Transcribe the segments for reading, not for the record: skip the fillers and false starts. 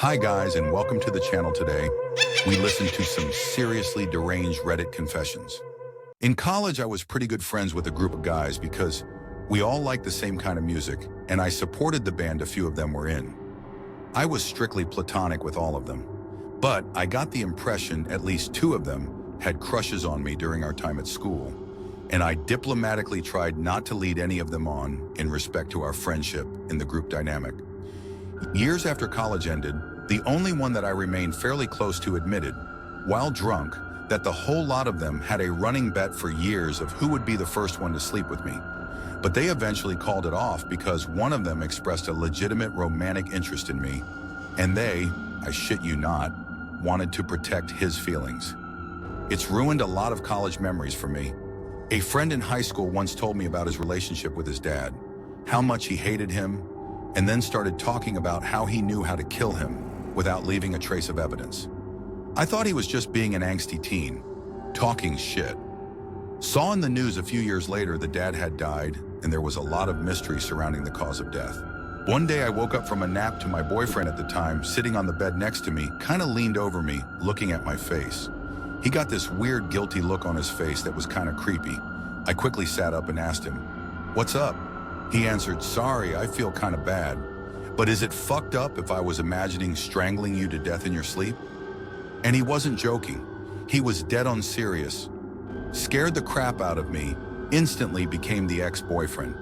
Hi guys, and welcome to the channel. Today we listen to some seriously deranged Reddit confessions. In college, I was pretty good friends with a group of guys because we all liked the same kind of music, and I supported the band a few of them were in. I was strictly platonic with all of them, but I got the impression at least two of them had crushes on me during our time at school, and I diplomatically tried not to lead any of them on in respect to our friendship in the group dynamic. Years after college ended, the only one that I remained fairly close to admitted, while drunk, that the whole lot of them had a running bet for years of who would be the first one to sleep with me. But they eventually called it off because one of them expressed a legitimate romantic interest in me, and they, I shit you not, wanted to protect his feelings. It's ruined a lot of college memories for me. A friend in high school once told me about his relationship with his dad, how much he hated him, and then started talking about how he knew how to kill him without leaving a trace of evidence. I thought he was just being an angsty teen, talking shit. Saw in the news a few years later the dad had died, and there was a lot of mystery surrounding the cause of death. One day I woke up from a nap to my boyfriend at the time sitting on the bed next to me, kind of leaned over me, looking at my face. He got this weird guilty look on his face that was kind of creepy. I quickly sat up and asked him, "What's up?" He answered, "Sorry, I feel kind of bad. But is it fucked up if I was imagining strangling you to death in your sleep?" And he wasn't joking. He was dead on serious. Scared the crap out of me, instantly became the ex-boyfriend.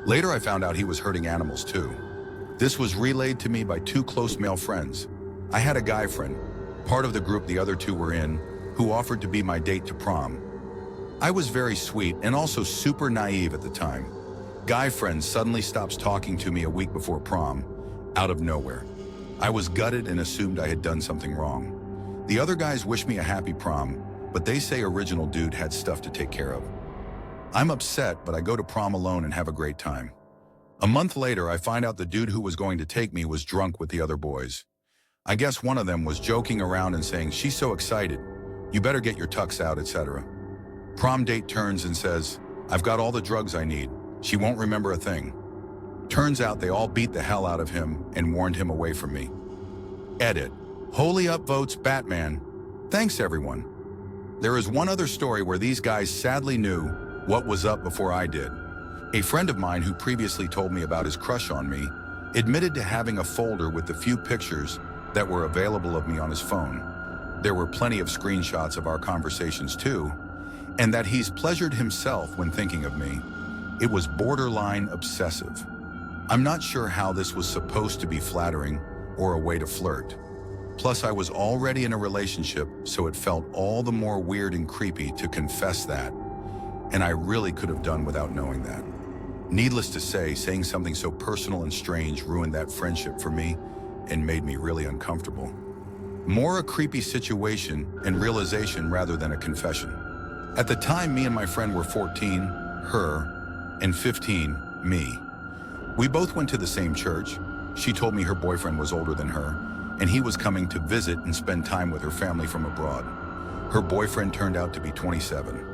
Later I found out he was hurting animals too. This was relayed to me by two close male friends. I had a guy friend, part of the group the other two were in, who offered to be my date to prom. I was very sweet and also super naive at the time. Guy friend suddenly stops talking to me a week before prom, out of nowhere. I was gutted and assumed I had done something wrong. The other guys wish me a happy prom, but they say original dude had stuff to take care of. I'm upset, but I go to prom alone and have a great time. A month later, I find out the dude who was going to take me was drunk with the other boys. I guess one of them was joking around and saying, "She's so excited, you better get your tux out," etc. Prom date turns and says, "I've got all the drugs I need. She won't remember a thing." Turns out they all beat the hell out of him and warned him away from me. Edit. Holy upvotes Batman. Thanks everyone. There is one other story where these guys sadly knew what was up before I did. A friend of mine who previously told me about his crush on me admitted to having a folder with the few pictures that were available of me on his phone. There were plenty of screenshots of our conversations too, and that he's pleasured himself when thinking of me. It was borderline obsessive. I'm not sure how this was supposed to be flattering or a way to flirt. Plus, I was already in a relationship, so it felt all the more weird and creepy to confess that, and I really could have done without knowing that. Needless to say, saying something so personal and strange ruined that friendship for me and made me really uncomfortable. More a creepy situation and realization rather than a confession. At the time, me and my friend were 14, her, and 15, me. We both went to the same church. She told me her boyfriend was older than her, and he was coming to visit and spend time with her family from abroad. Her boyfriend turned out to be 27.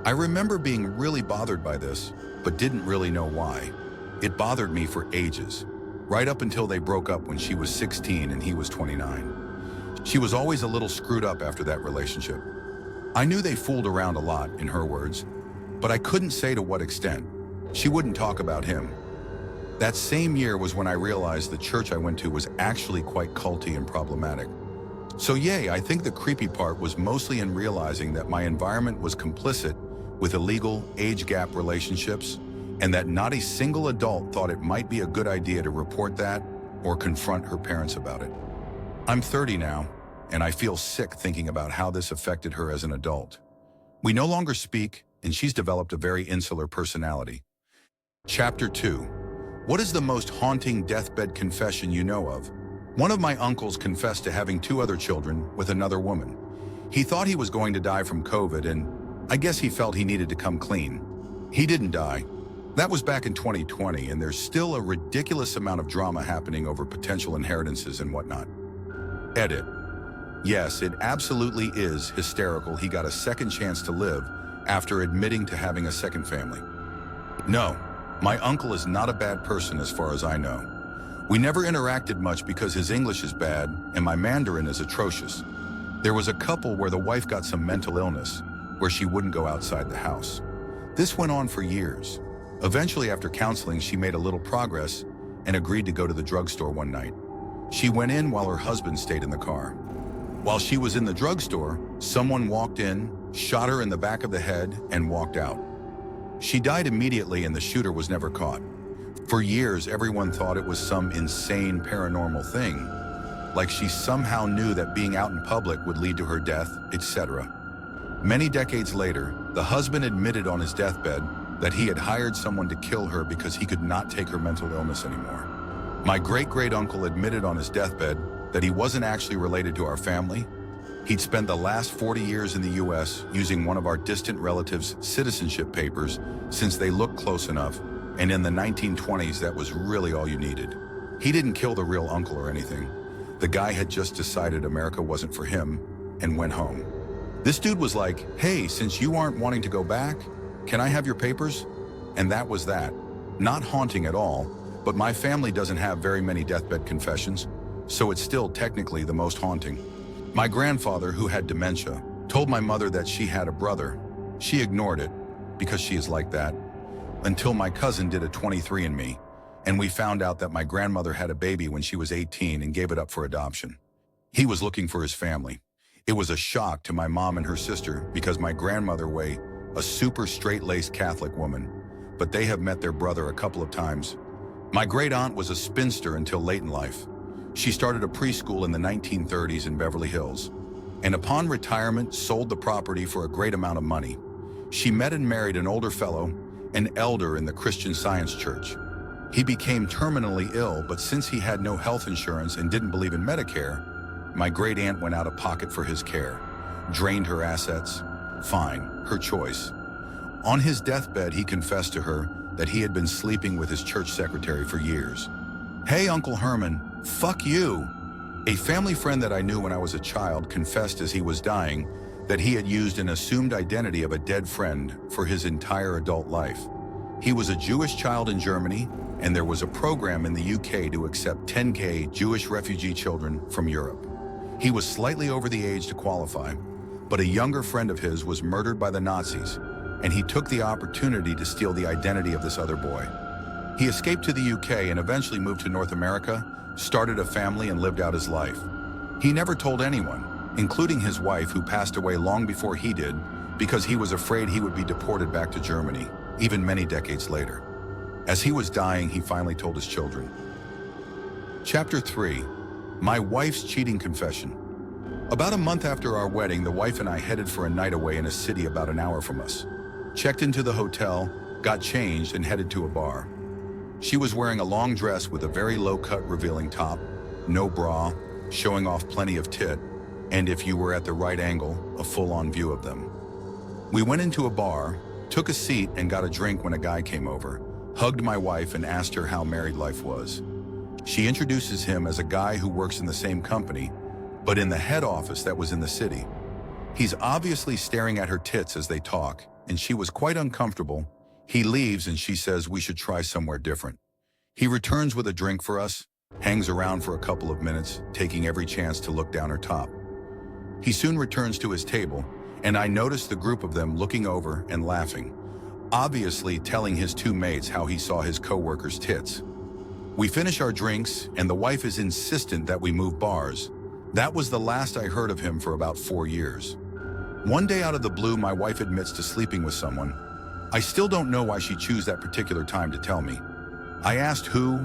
I remember being really bothered by this, but didn't really know why. It bothered me for ages, right up until they broke up when she was 16 and he was 29. She was always a little screwed up after that relationship. I knew they fooled around a lot, in her words, but I couldn't say to what extent. She wouldn't talk about him. That same year was when I realized the church I went to was actually quite culty and problematic. So yay, I think the creepy part was mostly in realizing that my environment was complicit with illegal age gap relationships, and that not a single adult thought it might be a good idea to report that or confront her parents about it. I'm 30 now, and I feel sick thinking about how this affected her as an adult. We no longer speak, and she's developed a very insular personality. Chapter 2. What is the most haunting deathbed confession you know of? One of my uncles confessed to having two other children with another woman. He thought he was going to die from COVID, and I guess he felt he needed to come clean. He didn't die. That was back in 2020, and there's still a ridiculous amount of drama happening over potential inheritances and whatnot. Edit. Yes, it absolutely is hysterical he got a second chance to live after admitting to having a second family. No, my uncle is not a bad person as far as I know. We never interacted much because his English is bad and my Mandarin is atrocious. There was a couple where the wife got some mental illness, where she wouldn't go outside the house. This went on for years. Eventually, after counseling, she made a little progress and agreed to go to the drugstore one night. She went in while her husband stayed in the car. While she was in the drugstore, someone walked in, shot her in the back of the head, and walked out. She died immediately and the shooter was never caught. For years, everyone thought it was some insane paranormal thing, like she somehow knew that being out in public would lead to her death, etc. Many decades later, the husband admitted on his deathbed that he had hired someone to kill her because he could not take her mental illness anymore. My great-great-uncle admitted on his deathbed that he wasn't actually related to our family. He'd spent the last 40 years in the US using one of our distant relatives' citizenship papers since they looked close enough, and in the 1920s that was really all you needed. He didn't kill the real uncle or anything. The guy had just decided America wasn't for him and went home. This dude was like, "Hey, since you aren't wanting to go back, can I have your papers?" And that was that. Not haunting at all, but my family doesn't have very many deathbed confessions, so it's still technically the most haunting. My grandfather, who had dementia, told my mother that she had a brother. She ignored it, because she is like that, until my cousin did a 23andMe, and we found out that my grandmother had a baby when she was 18 and gave it up for adoption. He was looking for his family. It was a shock to my mom and her sister because my grandmother was a super straight-laced Catholic woman, but they have met their brother a couple of times. My great-aunt was a spinster until late in life. She started a preschool in the 1930s in Beverly Hills, and upon retirement sold the property for a great amount of money. She met and married an older fellow, an elder in the Christian Science Church. He became terminally ill, but since he had no health insurance and didn't believe in Medicare, my great-aunt went out of pocket for his care, drained her assets. Fine, her choice. On his deathbed, he confessed to her that he had been sleeping with his church secretary for years. "Hey, Uncle Herman, fuck you." A family friend that I knew when I was a child confessed as he was dying that he had used an assumed identity of a dead friend for his entire adult life. He was a Jewish child in Germany, and there was a program in the UK to accept 10K Jewish refugee children from Europe. He was slightly over the age to qualify, but a younger friend of his was murdered by the Nazis, and he took the opportunity to steal the identity of this other boy. He escaped to the UK and eventually moved to North America, started a family, and lived out his life. He never told anyone, including his wife, who passed away long before he did, because he was afraid he would be deported back to Germany, even many decades later. As he was dying, he finally told his children. Chapter 3. My wife's cheating confession. About a month after our wedding, the wife and I headed for a night away in a city about an hour from us. Checked into the hotel, got changed, and headed to a bar. She was wearing a long dress with a very low-cut revealing top, no bra, showing off plenty of tit, and if you were at the right angle, a full-on view of them. We went into a bar, took a seat, and got a drink when a guy came over, hugged my wife, and asked her how married life was. She introduces him as a guy who works in the same company, but in the head office that was in the city. He's obviously staring at her tits as they talk, and she was quite uncomfortable. He leaves and she says we should try somewhere different. He returns with a drink for us, hangs around for a couple of minutes, taking every chance to look down her top. He soon returns to his table, and I notice the group of them looking over and laughing, obviously telling his two mates how he saw his co-worker's tits. We finish our drinks, and the wife is insistent that we move bars. That was the last I heard of him for about 4 years. One day out of the blue, my wife admits to sleeping with someone. I still don't know why she chose that particular time to tell me. I asked who,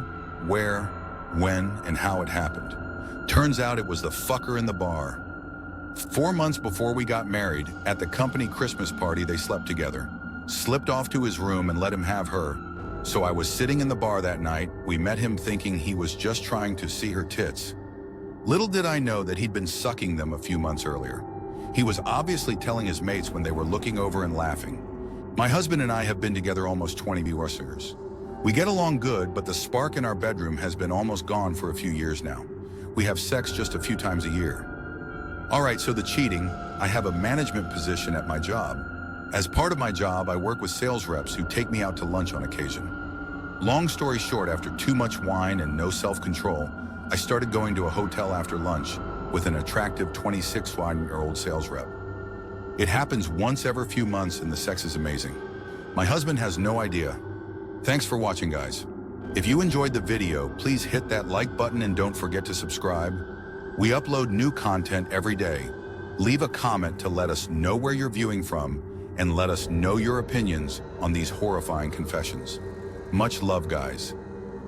where, when, and how it happened. Turns out it was the fucker in the bar. 4 months before we got married, at the company Christmas party, they slept together. Slipped off to his room and let him have her. So I was sitting in the bar that night. We met him thinking he was just trying to see her tits. Little did I know that he'd been sucking them a few months earlier. He was obviously telling his mates when they were looking over and laughing. My husband and I have been together almost 20 years. We get along good, but the spark in our bedroom has been almost gone for a few years now. We have sex just a few times a year. All right, so the cheating. I have a management position at my job. As part of my job, I work with sales reps who take me out to lunch on occasion. Long story short, after too much wine and no self-control, I started going to a hotel after lunch with an attractive 26-year-old sales rep. It happens once every few months and the sex is amazing. My husband has no idea. Thanks for watching, guys. If you enjoyed the video, please hit that like button and don't forget to subscribe. We upload new content every day. Leave a comment to let us know where you're viewing from and let us know your opinions on these horrifying confessions. Much love, guys.